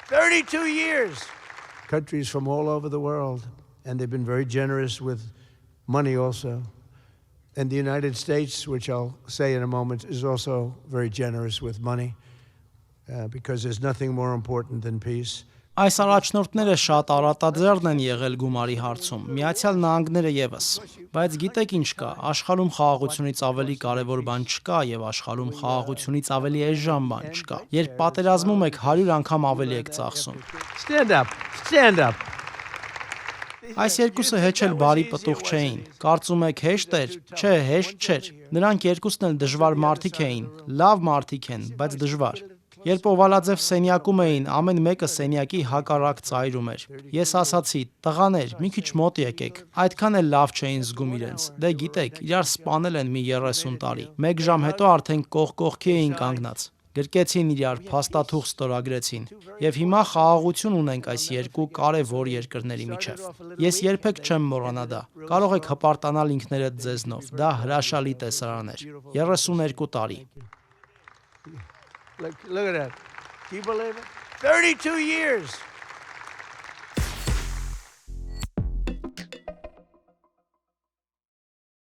32 years. Countries from all over the world, and they've been very generous with money also. And the United States, which I'll say in a moment, is also very generous with money because there's nothing more important than peace. Այս առաջնորդները շատ արատաձեռն են եղել գումարի հարցում, Միացյալ Նահանգները ևս, բայց գիտեք ինչ կա, աշխարհում խաղաղությունից ավելի կարևոր բան չկա եւ աշխարհում խաղաղությունից ավելի էժան բան չկա։ Երբ պատերազմում եք 100 անգամ ավելի եք ծախսում։ Stand up. Այս երկուսը հեչ էլ բարի պտուղ չէին։ Կարծում եք հեշտ էր, չէ, հեշտ չէր։ Նրանք երկուսն էլ դժվար մարդիկ էին, լավ մարդիկ են, բայց դժվար։ Երբ Օվալաձև սենյակում էին, ամեն մեկը սենյակի հակառակ ծայրում էր։ Ես ասացի, տղաներ, մի քիչ մոտ եկեք։ Այդքան էլ լավ չէին զգում իրենց։ Դե գիտեք, իրար սպանել են մի 30 տարի։ 1 ժամ հետո արդեն կողքի էին կանգնած։ Գրկեցին իրար, փաստաթուղթ ստորագրեցին։ Եվ հիմա խաղաղություն ունենք այս երկու կարևոր երկրների միջև։ Ես երբեք չեմ մոռանա դա։ Կարող եք հպարտանալ ինքներդ ձեզնով։ Դա հրաշալի տեսարան էր։ 32 տարի։ Look at that. Can you believe it? 32 years.